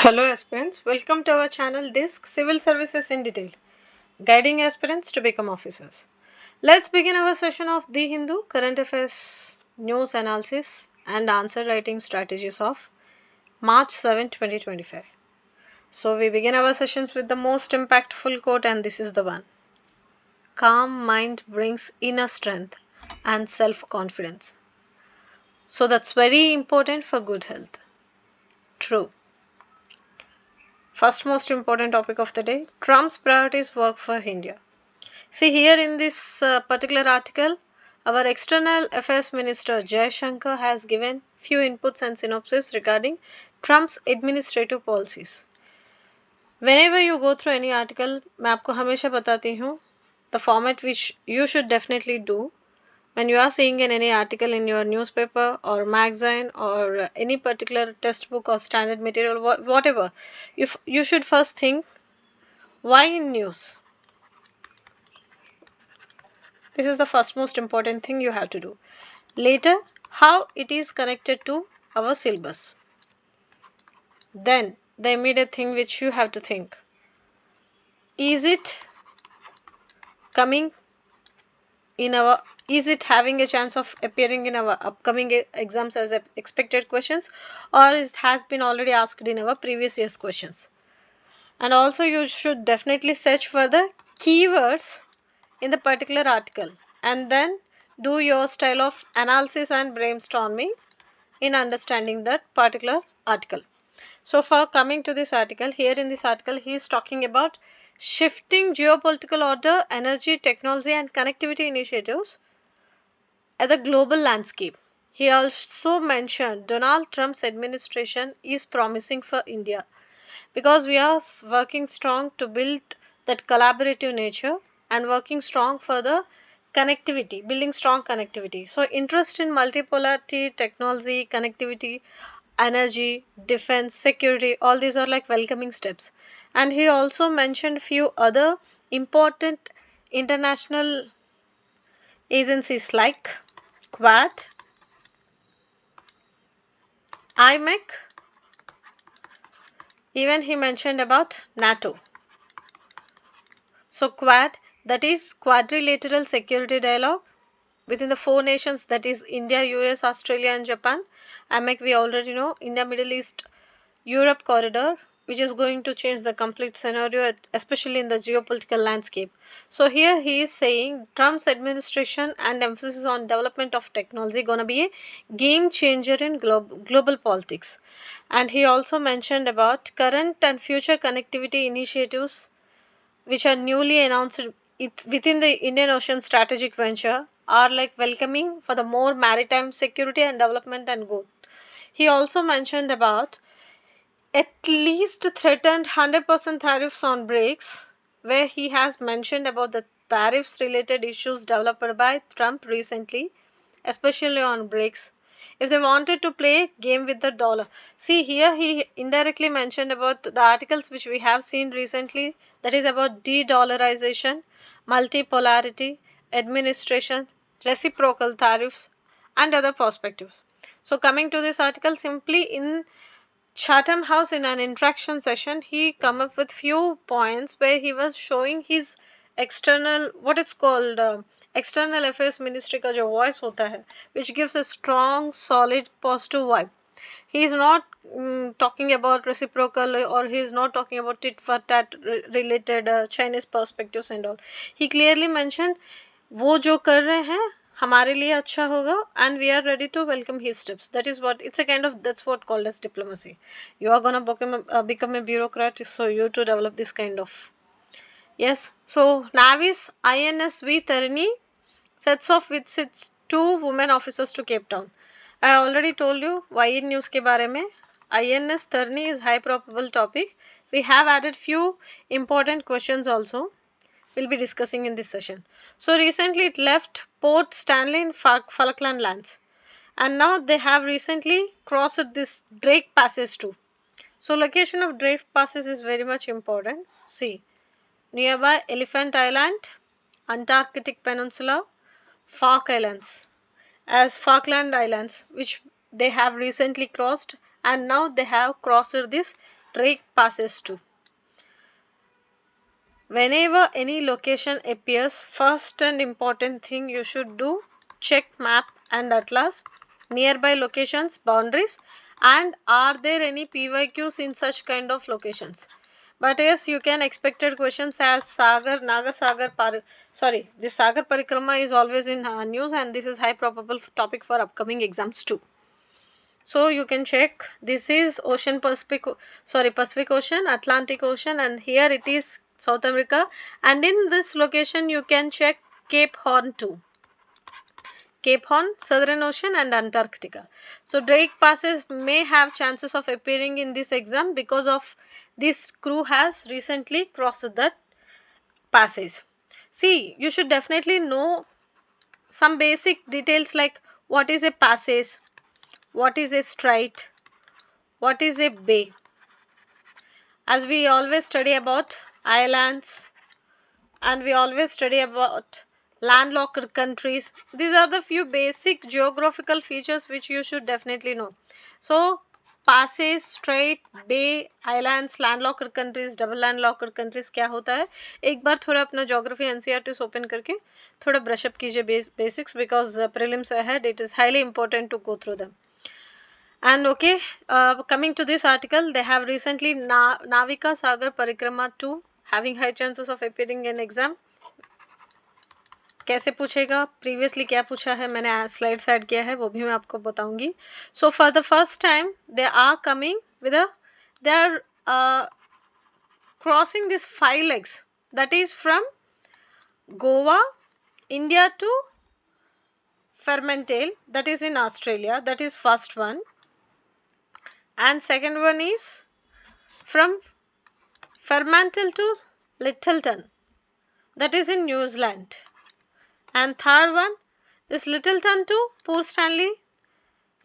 Hello aspirants, welcome to our channel Disc Civil Services in Detail, guiding aspirants to become officers. Let's begin our session of The Hindu Current Affairs News Analysis and Answer Writing Strategies of March 7, 2025. So we begin our sessions with the most impactful quote, and this is the one. Calm mind brings inner strength and self-confidence. So that's very important for good health. True. First most important topic of the day, Trump's priorities work for India. See here in this particular article, our External Affairs Minister Jai Shankar has given few inputs and synopsis regarding Trump's administrative policies. Whenever you go through any article, मैं आपको हमेशा बताती हूँ the format which you should definitely do when you are seeing in any article in your newspaper or magazine or any particular textbook or standard material, whatever, if you should first think why in news. This is the first most important thing you have to do. Later, how it is connected to our syllabus. Then, the immediate thing which you have to think. Is it coming in our, is it having a chance of appearing in our upcoming exams as expected questions, or it has been already asked in our previous year's questions? And also you should definitely search for the keywords in the particular article and then do your style of analysis and brainstorming in understanding that particular article. So for coming to this article, here in this article he is talking about shifting geopolitical order, energy, technology and connectivity initiatives at the global landscape. He also mentioned Donald Trump's administration is promising for India because we are working strong to build that collaborative nature and working strong for the connectivity, building strong connectivity. So interest in multipolarity, technology, connectivity, energy, defense, security, all these are like welcoming steps. And he also mentioned few other important international agencies like Quad, IMEC, even he mentioned about NATO. So Quad, that is quadrilateral security dialogue within the four nations, that is India, US, Australia and Japan. IMEC we already know, India, Middle East, Europe corridor, which is going to change the complete scenario, especially in the geopolitical landscape. So here he is saying Trump's administration and emphasis on development of technology gonna be a game changer in global politics. And he also mentioned about current and future connectivity initiatives which are newly announced within the Indian Ocean strategic venture are like welcoming for the more maritime security and development and growth. He also mentioned about at least threatened 100% tariffs on brakes, where he has mentioned about the tariffs related issues developed by Trump recently, especially on brakes. If they wanted to play game with the dollar. See here he indirectly mentioned about the articles which we have seen recently, that is about de-dollarization, multipolarity, administration, reciprocal tariffs and other perspectives. So coming to this article, simply in Chatham House in an interaction session, he come up with few points where he was showing his external, what it's called, external affairs ministry का जो voice होता है, which gives a strong, solid, positive vibe. He is not talking about reciprocal or he is not talking about tit for tat related Chinese perspectives and all. He clearly mentioned वो जो कर रहे हैं हमारे लिए अच्छा होगा and we are ready to welcome his steps. That is what it's a kind of, that's what called as diplomacy. You are gonna become a bureaucrat, so you to develop this kind of. Yes, so Navy's INSV Tarini sets off with its two women officers to Cape Town. I already told you YN news के बारे में. INS Tarini is high probable topic. We have added few important questions also. We'll be discussing in this session. So recently it left Port Stanley in Falkland Lands, and now they have recently crossed this Drake Passage too. So location of Drake Passage is very much important. See, nearby Elephant Island, Antarctic Peninsula, Falkland Islands, which they have recently crossed, and now they have crossed this Drake passes to. Whenever any location appears, first and important thing you should do, check map and atlas, nearby locations, boundaries, and are there any PYQs in such kind of locations. But yes, you can expected questions as Nagar Sagar, this Sagar Parikrama is always in news, and this is high probable topic for upcoming exams too. So you can check, this is Pacific Ocean, Atlantic Ocean, and here it is South America, and in this location you can check Cape Horn too. Cape Horn, Southern Ocean, and Antarctica. So Drake passes may have chances of appearing in this exam because of this crew has recently crossed that passage. See, you should definitely know some basic details like what is a passage, what is a strait, what is a bay. As we always study about islands and we always study about landlocked countries, these are the few basic geographical features which you should definitely know. So passage, strait, bay, islands, landlocked countries, double landlocked countries क्या होता है, एक बार थोड़ा अपना geography NCERTs open करके थोड़ा brush up कीजिए basics, because prelims ahead, it is highly important to go through them. And okay, coming to this article, they have recently Navika Sagar Parikrama 2 having high chances of appearing in exam. कैसे पूछेगा, previously क्या पूछा है, मैंने slides add किया है, वो भी मैं आपको बताऊंगी. So for the first time they are coming with they are crossing this 5 legs, that is from Goa, India to Fremantle, that is in Australia. That is first one. And second one is from Fremantle to Littleton, that is in New Zealand. And third one, this Littleton to Port Stanley,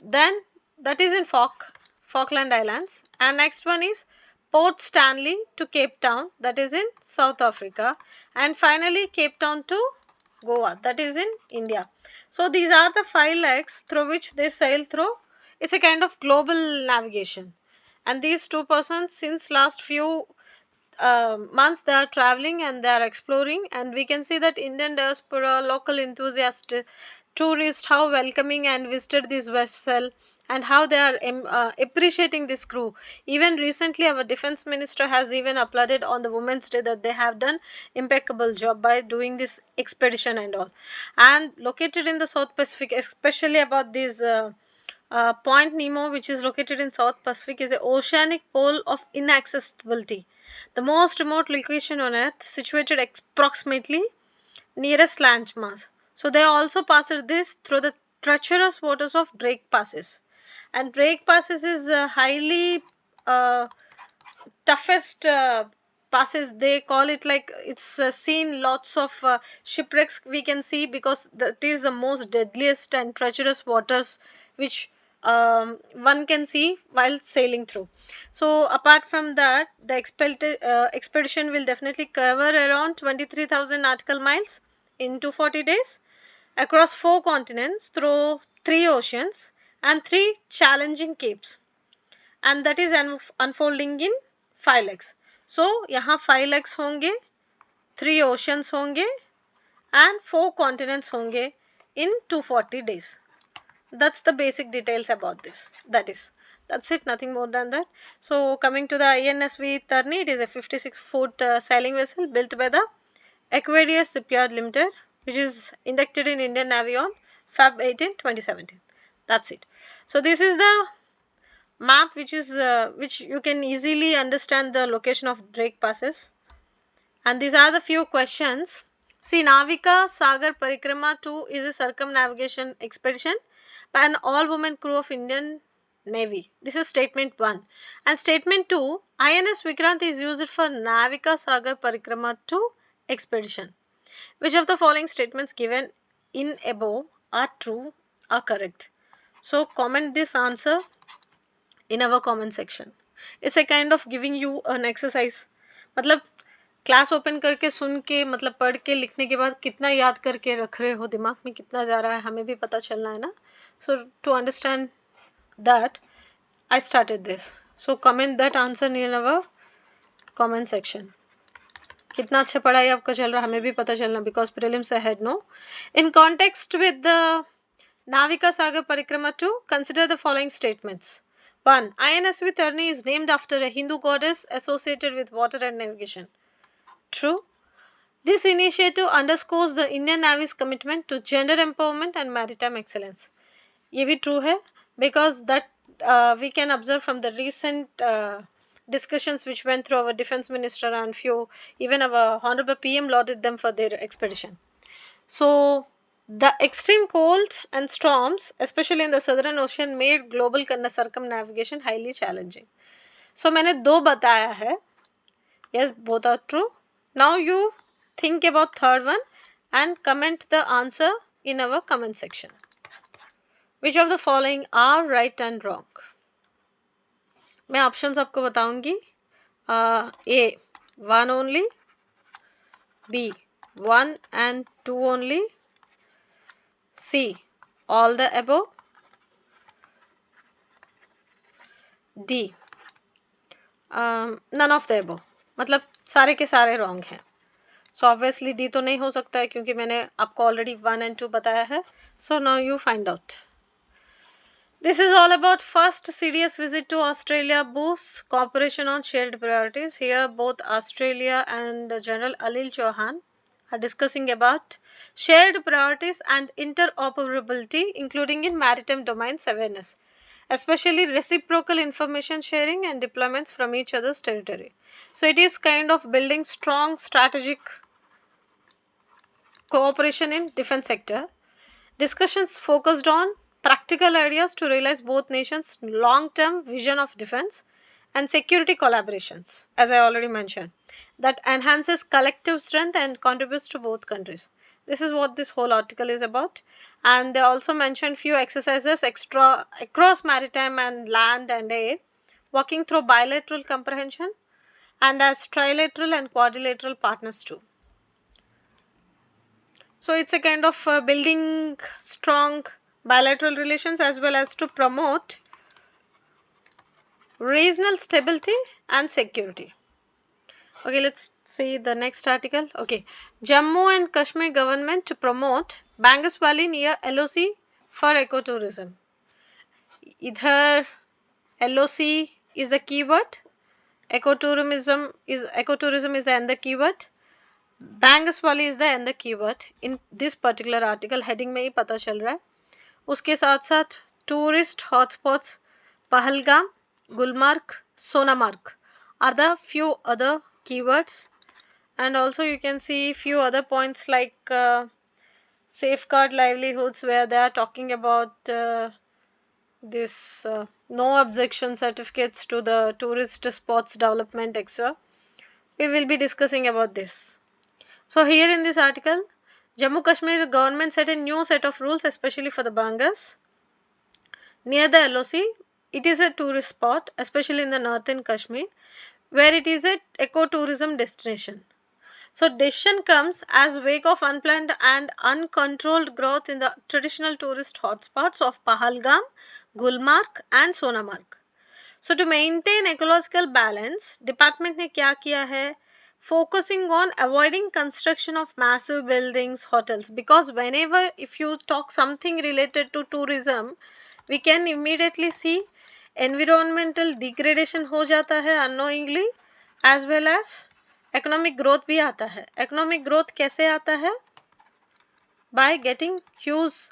then that is in Falkland Islands. And next one is Port Stanley to Cape Town, that is in South Africa. And finally Cape Town to Goa, that is in India. So these are the 5 legs through which they sail through. It's a kind of global navigation, and these 2 persons since last few months they are traveling and they are exploring, and we can see that Indian diaspora, local enthusiasts, tourists, how welcoming and visited this vessel and how they are appreciating this crew. Even recently our defense minister has even applauded on the Women's Day that they have done impeccable job by doing this expedition and all. And located in the South Pacific, especially about this Point Nemo, which is located in South Pacific, is an oceanic pole of inaccessibility, the most remote location on Earth, situated approximately nearest landmass. So they also passed this through the treacherous waters of Drake Passes, and Drake Passes is highly toughest passes. They call it like it's seen lots of shipwrecks we can see, because that is the most deadliest and treacherous waters which one can see while sailing through. So apart from that, the expedition will definitely cover around 23,000 nautical miles in 240 days across 4 continents through 3 oceans and 3 challenging capes, and that is unfolding in 5 legs. So यहाँ 5 legs होंगे, 3 oceans होंगे and 4 continents होंगे in 240 days. That's the basic details about this. That's it, nothing more than that. So coming to the INSV Tarni, it is a 56-foot sailing vessel built by the Aquarius Shipyard Limited, which is inducted in Indian Navy on Feb 18, 2017. That's it. So this is the map which is which you can easily understand the location of Drake Passes. And these are the few questions. See, Navika Sagar Parikrama 2 is a circumnavigation expedition by an all-woman crew of Indian Navy. This is statement 1. And statement 2, INS Vikrant is used for Navika Sagar Parikrama 2 expedition. Which of the following statements given in above are true or correct? So comment this answer in our comment section. It's a kind of giving you an exercise. मतलब class open करके सुन के, मतलब पढ़ के लिखने के बाद कितना याद करके रख रहे हो, दिमाग में कितना जा रहा है, हमें भी पता चलना है ना. So to understand that, I started this. So comment that answer in our comment section. कितना अच्छा पढ़ाई आपका चल रहा है हमें भी पता चलना because prelims ahead, no? In context with the Navika Sagar Parikrama 2, consider the following statements. 1. INSV Tarni is named after a Hindu goddess associated with water and navigation. True. This initiative underscores the Indian Navy's commitment to gender empowerment and maritime excellence. ये भी true है because that we can observe from the recent discussions which went through our defense minister and few even our honorable PM lauded them for their expedition. So the extreme cold and storms, especially in the southern ocean, made global circumnavigation highly challenging. So मैंने दो बताया है. Yes, both are true. Now you think about third one and comment the answer in our comment section. Which of the following are right and wrong? मैं options आपको बताऊंगी. A 1 only, B 1 and 2 only, C all the above, D none of the above. मतलब सारे के सारे wrong हैं. So obviously D तो नहीं हो सकता है क्योंकि मैंने आपको already 1 and 2 बताया है. So now you find out. This is all about first CDS visit to Australia boosts cooperation on shared priorities. Here both Australia and General Alil Chauhan are discussing about shared priorities and interoperability including in maritime domains awareness, especially reciprocal information sharing and deployments from each other's territory. So it is kind of building strong strategic cooperation in defense sector. Discussions focused on practical ideas to realize both nations' long-term vision of defense and security collaborations, as I already mentioned, that enhances collective strength and contributes to both countries. This is what this whole article is about. And they also mentioned few exercises across maritime and land and air, working through bilateral comprehension and as trilateral and quadrilateral partners too. So it's a kind of building strong bilateral relations as well as to promote regional stability and security. Okay, let's see the next article. Okay, Jammu and Kashmir government to promote Bangas Valley near LOC for ecotourism. Either LOC is the keyword, ecotourism is the another keyword, Bangas Valley is the another keyword. In this particular article heading में ही पता चल रहा है. उसके साथ साथ tourist hotspots Pahalgam, Gulmarg, Sonamarg are the few other keywords, and also you can see few other points like safeguard livelihoods where they are talking about this no objection certificates to the tourist spots development etc. We will be discussing about this. So here in this article, Jammu Kashmir government set a new set of rules especially for the Bangas. Near the LOC, it is a tourist spot, especially in the northern Kashmir, where it is an ecotourism destination. So decision comes as wake of unplanned and uncontrolled growth in the traditional tourist hotspots of Pahalgam, Gulmarg and Sonamarg. So to maintain ecological balance, department ने क्या किया है? Focusing on avoiding construction of massive buildings, hotels, because whenever if you talk something related to tourism, we can immediately see environmental degradation हो जाता है unknowingly, as well as economic growth भी आता है. Economic growth कैसे आता है? By getting huge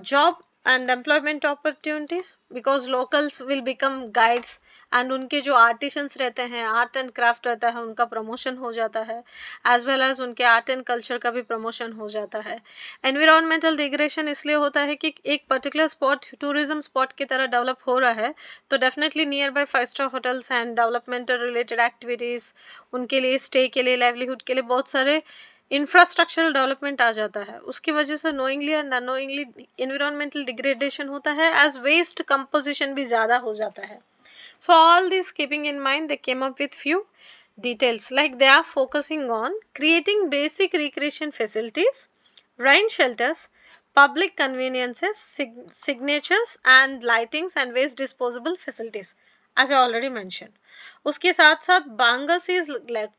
job and employment opportunities, because locals will become guides and उनके जो artisans रहते हैं, art and craft रहता है, उनका promotion हो जाता है, as well as उनके art and culture का भी promotion हो जाता है. Environmental degradation इसलिए होता है कि एक particular spot tourism spot की तरह develop हो रहा है, तो definitely nearby 5-star hotels and developmental related activities, उनके लिए stay के लिए livelihood के लिए बहुत सारे इंफ्रास्ट्रक्चरल डेवलपमेंट आ जाता है. उसकी वजह से knowingly and unknowingly environmental degradation होता है, एज वेस्ट कंपोजिशन भी ज़्यादा हो जाता है. So all this keeping in mind, they came up with few details like they are focusing on creating basic recreation facilities, rain shelters, public conveniences, signatures and lightings and waste disposable facilities. as I already mentioned. उसके साथ साथ Bangas is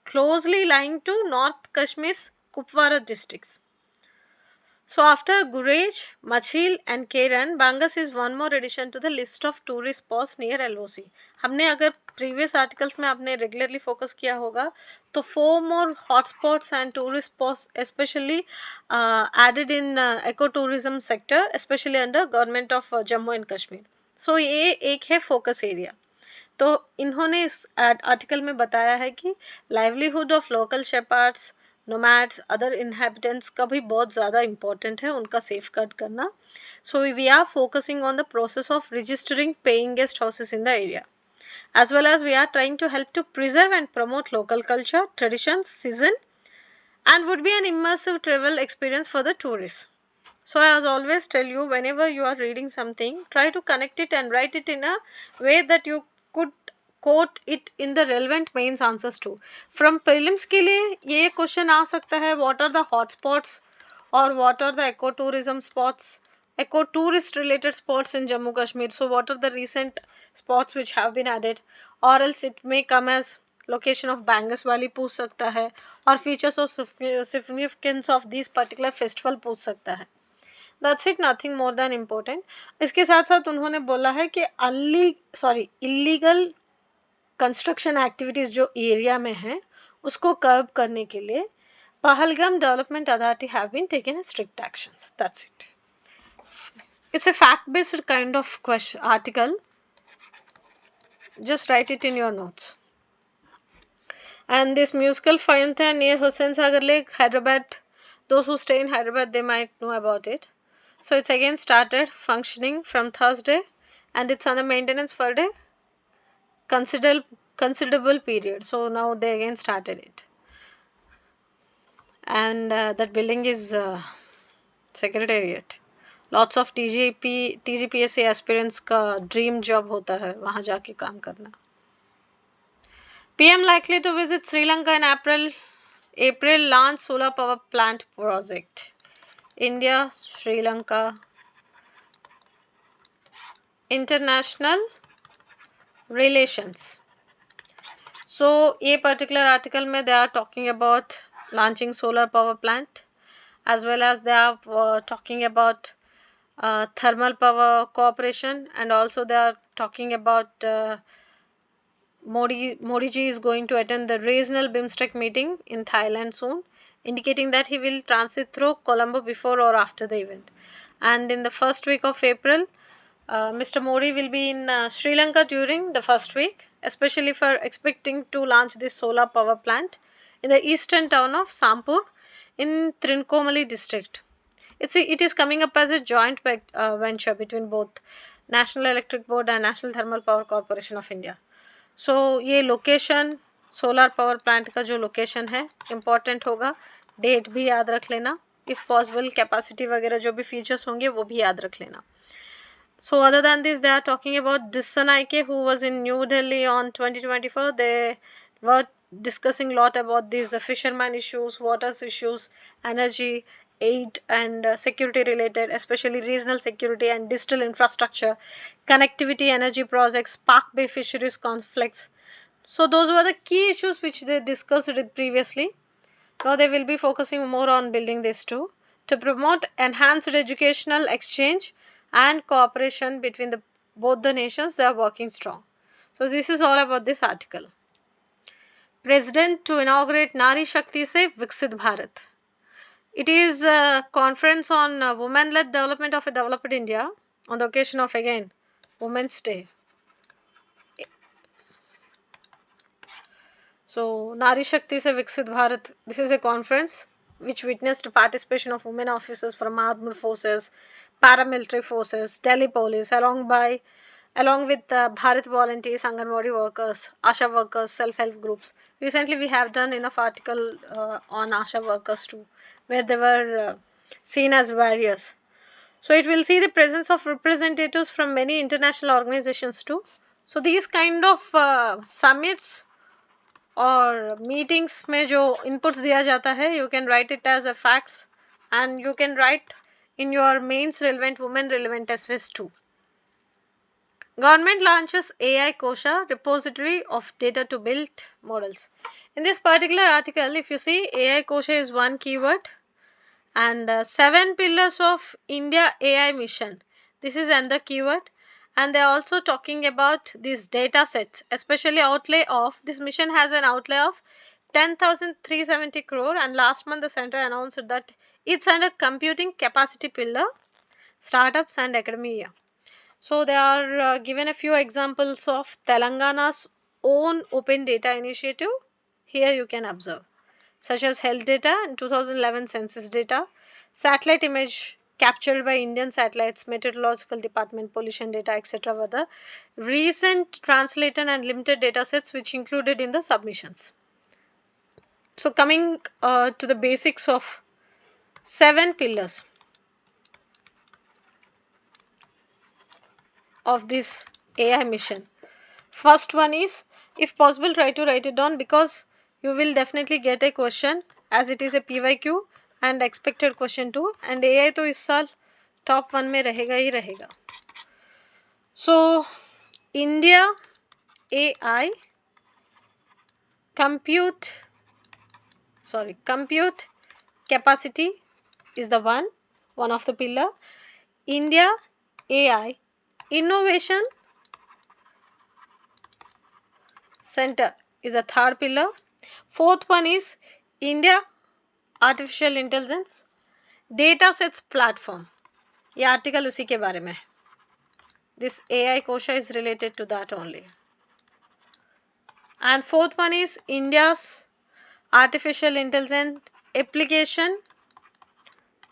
closely lying to North Kashmir's Kupwara districts. So after Gurej, Machil and Keran, Bangas is one more addition to the list of tourist spots near LOC. हमने अगर previous articles में आपने regularly focus किया होगा तो 4 more hotspots and tourist spots especially added in ecotourism sector, especially under government of Jammu and Kashmir. So ये एक है focus area. तो इन्होंने इस आर्टिकल में बताया है कि livelihood of local shepherds, nomads, other inhabitants का भी बहुत ज़्यादा इंपॉर्टेंट है उनका सेफ गार्ड करना. So we are focusing on the process of registering paying guest houses in the area, as well as we are trying to help to preserve and promote local culture, traditions, season, and would be an immersive travel experience for the tourists. So as always tell you, whenever you are reading something, try to connect it and write it in a way that you could quote it in the relevant mains answers too. From prelims के लिए ये question आ सकता है, what are the hotspots or what are the ecotourism spots, eco-tourist related spots in Jammu Kashmir. So what are the recent spots which have been added, or else it may come as location of Bangas Valley पूछ सकता है, और features of significance of these particular festival पूछ सकता है. That's it, nothing more than important. इसके साथ साथ उन्होंने बोला है कि illegal construction activities जो एरिया में हैं उसको कर्ब करने के लिए Pahalgam development authority have been taken strict actions. That's it. It's a fact based kind of question article. Just write it in your notes. And this musical fountain near Hussain Sagar Lake, Hyderabad, those who stay in Hyderabad, they might know about it. So it's again started functioning from Thursday, and it's on the maintenance for a considerable period. So now they again started it, and that building is secretariat. Lots of TGPSC aspirants का dream job होता है वहाँ जाके काम करना. PM likely to visit Sri Lanka in April launch solar power plant project. India, Sri Lanka, international relations. So a particular article में they are talking about launching solar power plant, as well as they are talking about thermal power cooperation, and also they are talking about Modi ji is going to attend the regional BIMSTEC meeting in Thailand soon, indicating that he will transit through Colombo before or after the event. And in the first week of April, Mr. Modi will be in Sri Lanka during the first week, especially for expecting to launch this solar power plant in the eastern town of Sampur in Trincomalee district. It is coming up as a joint venture between both National Electric Board and National Thermal Power Corporation of India. So ये location solar power plant का जो location है important होगा, date भी याद रख लेना, if possible capacity वगैरह जो भी फीचर्स होंगे वो भी याद रख लेना. So other than this, they are talking about Dissanayake, who was in New Delhi on 2024. They were discussing a lot about these fisherman issues, water issues, energy, aid and security related, especially regional security and digital infrastructure, connectivity, energy projects, Park Bay fisheries conflicts. So those were the key issues which they discussed previously. Now they will be focusing more on building this too, to promote enhanced educational exchange and cooperation between both the nations. They are working strong. So this is all about this article. President to inaugurate Nari Shakti se Viksit Bharat. It is a conference on women-led development of a developed India on the occasion of again Women's Day. So Nari Shakti se Viksit Bharat. This is a conference which witnessed participation of women officers from armed forces, paramilitary forces, Delhi police, along with Bharat volunteers, Anganwadi workers, Asha workers, self-help groups. Recently we have done enough article on Asha workers too, where they were seen as warriors. So it will see the presence of representatives from many international organizations too. So these kind of summits और meetings में जो inputs दिया जाता है, you can write it as a facts and you can write in your mains relevant women relevant essays too. Government launches AI Kosha, repository of data to build models. In this particular article, if you see, AI Kosha is one keyword, and 7 pillars of India AI mission. This is another keyword, and they are also talking about these data sets, especially outlay of this mission has an outlay of 10,370 crore, and last month the center announced that it's under computing capacity pillar, startups and academia. So they are given a few examples of Telangana's own open data initiative. Here you can observe, such as health data and 2011 census data, satellite image captured by Indian satellites, meteorological department, pollution data, etc. were the recent translated and limited data sets which included in the submissions. So coming to the basics of 7 pillars of this AI mission. First one is, if possible, try to write it down because you will definitely get a question as it is a PYQ and expected question too, and AI तो इस साल top 1 में रहेगा ही रहेगा. So India AI compute capacity is the one of the pillar. India AI innovation center is a third pillar. Fourth one is India artificial intelligence data sets platform. ये article उसी के बारे में है. This AI Kosha is related to that only. And fourth one is India's artificial intelligence application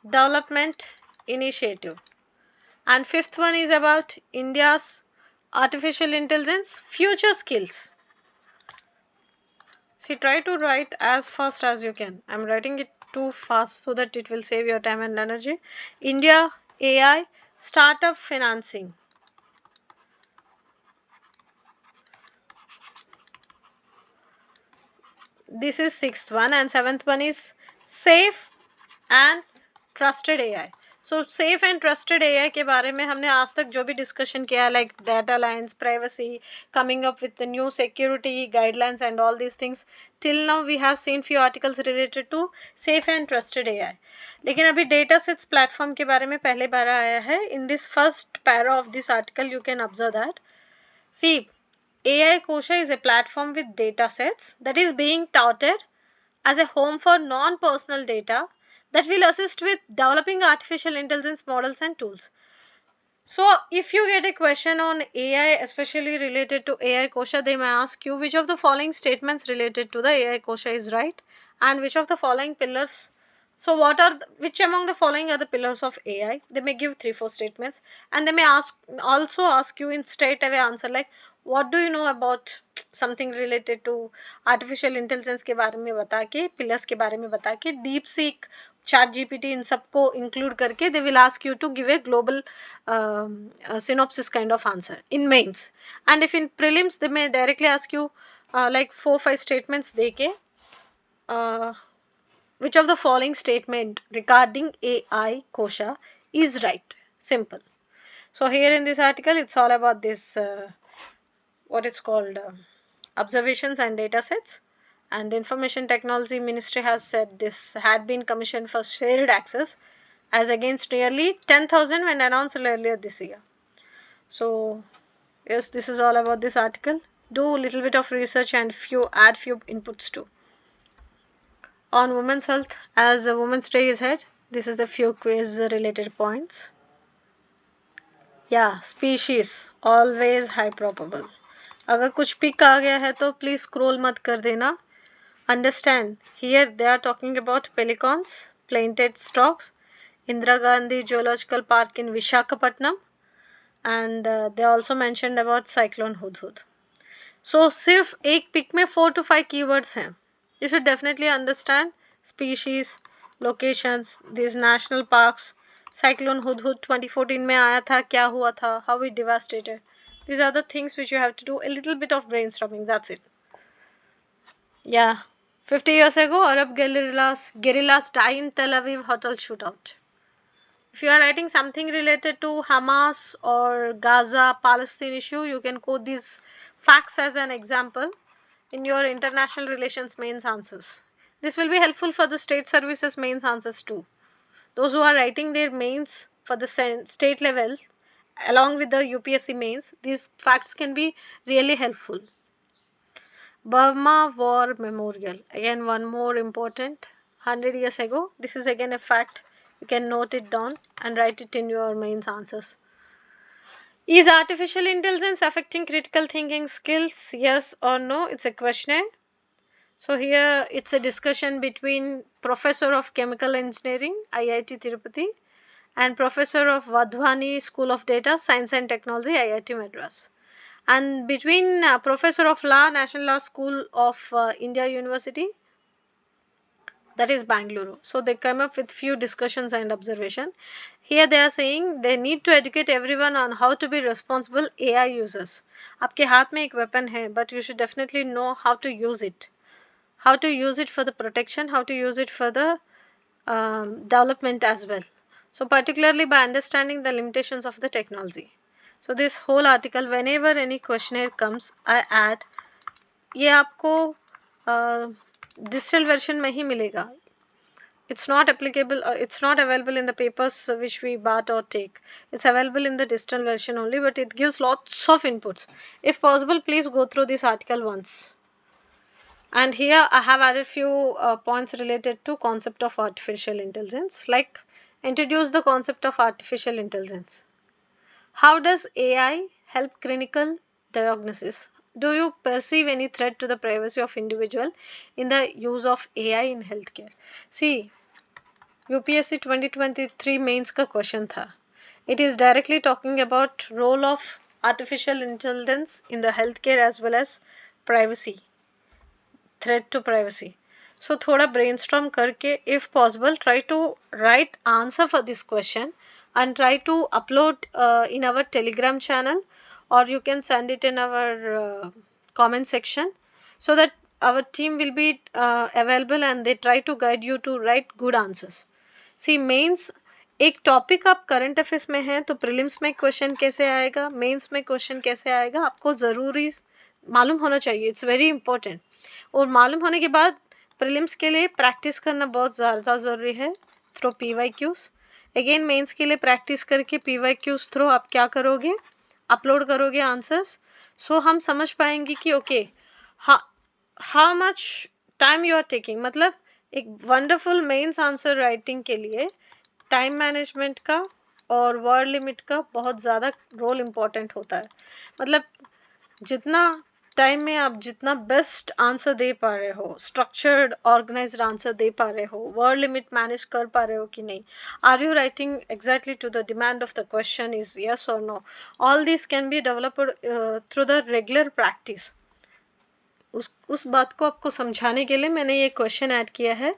development initiative. And fifth one is about India's artificial intelligence future skills. See, try to write as fast as you can. I'm writing it too fast so that it will save your time and energy. India AI startup financing. This is sixth one, and seventh one is safe and trusted AI. So safe and trusted AI के बारे में हमने आज तक जो भी discussion किया, like data lines, privacy, coming up with the new security guidelines and all these things, till now we have seen few articles related to safe and trusted AI. लेकिन अभी data sets platform के बारे में पहले बार आया है. In this first para of this article you can observe that. See, AI Kosha is a platform with data sets that is being touted as a home for non-personal data that will assist with developing artificial intelligence models and tools. So if you get a question on AI, especially related to AI Kosha, they may ask you which of the following statements related to the AI Kosha is right and which of the following pillars. So which among the following are the pillars of AI? They may give 3-4 statements, and they may also ask you in straight away answer like, what do you know about something related to artificial intelligence के बारे में बता के, pillars के बारे में बता के, DeepSeek, ChatGPT इन सबको include करके they will ask you to give a global synopsis kind of answer in mains. And if in prelims they may directly ask you like 4-5 statements देके which of the following statement regarding AI Kosha is right. Simple. So here in this article it's all about this what it's called observations and data sets, and Information Technology Ministry has said this had been commissioned for shared access as against nearly 10,000 when announced earlier this year. So yes, this is all about this article. Do a little bit of research and add few inputs too. On women's health, as a Women's Day is ahead, this is the few quiz related points. Yeah, species always high probable. अगर कुछ pick आ गया है तो please scroll मत कर देना. Understand, here they are talking about pelicans, plainted storks, Indira Gandhi Zoological Park in Visakhapatnam, and they also mentioned about cyclone Hudhud. So सिर्फ एक पिक में 4 to 5 keywords हैं. You should definitely understand species, locations, these national parks, cyclone Hudhud 2014 में आया था, क्या हुआ था, how it devastated. These are the things which you have to do a little bit of brainstorming. That's it. Yeah, 50 years ago, Arab guerrillas die in Tel Aviv hotel shootout. If you are writing something related to Hamas or Gaza, Palestine issue, you can quote these facts as an example in your international relations mains answers. This will be helpful for the state services mains answers too. Those who are writing their mains for the state level along with the UPSC mains, these facts can be really helpful. Burma War Memorial. Again, one more important. 100 years ago. This is again a fact. You can note it down and write it in your mains answers. Is artificial intelligence affecting critical thinking skills? Yes or no? It's a questionnaire. So here it's a discussion between Professor of Chemical Engineering, IIT Tirupati, and Professor of Wadhwani School of Data, Science and Technology, IIT Madras. And between Professor of Law, National Law School of India University, that is Bangalore. So they come up with few discussions and observation. Here they are saying they need to educate everyone on how to be responsible AI users. आपके हाथ में एक weapon है, but you should definitely know how to use it. How to use it for the protection, how to use it for the development as well. So particularly by understanding the limitations of the technology. So this whole article, whenever any questionnaire comes, I add, ये आपको digital version में ही मिलेगा. It's not applicable, it's not available in the papers which we bought or take. It's available in the digital version only, but it gives lots of inputs. If possible, please go through this article once. And here I have added few points related to concept of artificial intelligence, like introduce the concept of artificial intelligence. How does AI help clinical diagnosis? Do you perceive any threat to the privacy of individual in the use of AI in healthcare? See, UPSC 2023 mains का question था. It is directly talking about role of artificial intelligence in the healthcare as well as privacy. Threat to privacy. So थोड़ा brainstorm करके, if possible, try to write answer for this question and try to upload in our Telegram channel, or you can send it in our comment section, so that our team will be available and they try to guide you to write good answers. See, mains एक topic आप current affairs में है तो prelims में question कैसे आएगा, mains में question कैसे आएगा, आपको ज़रूरी मालूम होना चाहिए. It's very important. और मालूम होने के बाद प्रीलिम्स के लिए प्रैक्टिस करना बहुत ज़्यादा ज़रूरी है थ्रू PYQs. अगेन मेंस के लिए प्रैक्टिस करके PYQs थ्रू आप क्या करोगे, अपलोड करोगे आंसर्स. सो हम समझ पाएंगे कि okay how much time you are taking. मतलब एक वंडरफुल मेंस आंसर राइटिंग के लिए टाइम मैनेजमेंट का और वर्ड लिमिट का बहुत ज़्यादा रोल इम्पॉर्टेंट होता है. मतलब जितना टाइम में आप जितना बेस्ट आंसर दे पा रहे हो, स्ट्रक्चर्ड ऑर्गेनाइज्ड आंसर दे पा रहे हो, वर्ड लिमिट मैनेज कर पा रहे हो कि नहीं, are you writing exactly to the demand of the question, is yes और no. All this can be developed through the regular practice. उस बात को आपको समझाने के लिए मैंने ये क्वेश्चन ऐड किया है.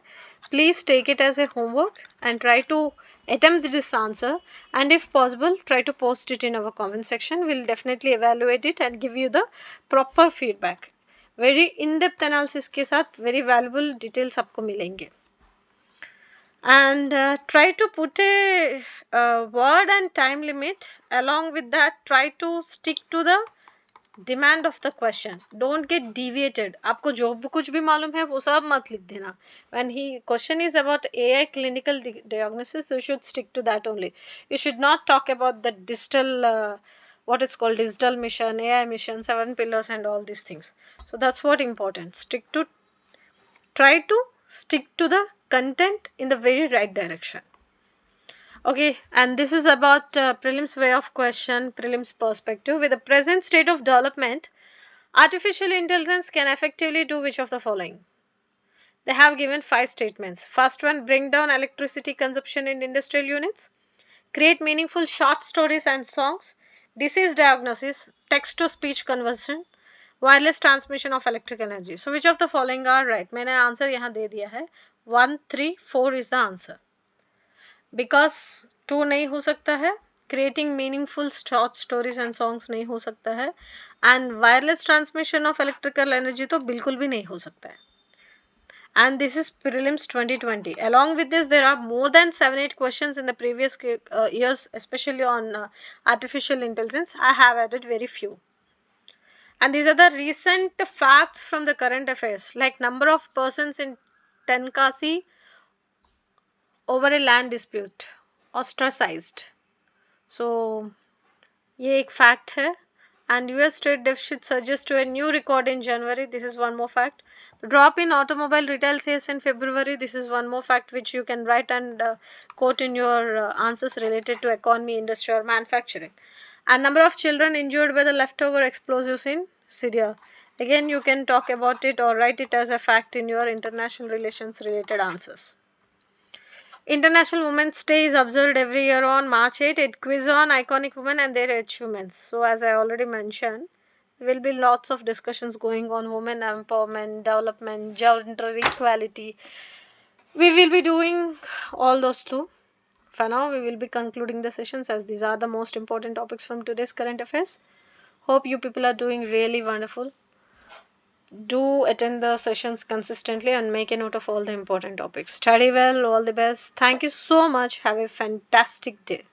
Please take it as a homework and try to attempt this answer, and if possible try to post it in our comment section. We'll definitely evaluate it and give you the proper feedback. Very in-depth analysis के साथ very valuable details आपको मिलेंगे. And try to put a word and time limit. Along with that, try to stick to the demand of the question. Don't get deviated. आपको जो कुछ भी मालूम है वो सब मत लिख देना. When he question is about AI clinical diagnosis, you should stick to that only. You should not talk about the digital what is called digital mission, AI mission, 7 pillars and all these things. So that's what important. Try to stick to the content in the very right direction. Okay, and this is about prelims way of question, prelims perspective. With the present state of development, artificial intelligence can effectively do which of the following? They have given 5 statements. First one, bring down electricity consumption in industrial units, create meaningful short stories and songs, disease diagnosis, text to speech conversion, wireless transmission of electric energy. So which of the following are right? मैंने answer यहाँ दे दिया है. 1, 3, 4 is the answer. Because 2 नहीं हो सकता है, creating meaningful short stories and songs नहीं हो सकता है, and wireless transmission of electrical energy तो बिल्कुल भी नहीं हो सकता है. and this is prelims 2020. Along with this, there are more than 7-8 questions in the previous years, especially on artificial intelligence. I have added very few. And these are the recent facts from the current affairs, like number of persons in Tenkasi over a land dispute, ostracized. So ये एक fact है. And US trade deficit surges to a new record in January. This is one more fact. The drop in automobile retail sales in February. This is one more fact which you can write and quote in your answers related to economy, industry or manufacturing. And number of children injured by the leftover explosives in Syria. Again, you can talk about it or write it as a fact in your international relations related answers. International Women's Day is observed every year on March 8. It quiz on iconic women and their achievements. So, as I already mentioned, there will be lots of discussions going on women empowerment, development, gender equality. We will be doing all those too. For now, we will be concluding the sessions as these are the most important topics from today's current affairs. Hope you people are doing really wonderful. Do attend the sessions consistently and make a note of all the important topics. Study well, all the best. Thank you so much. Have a fantastic day.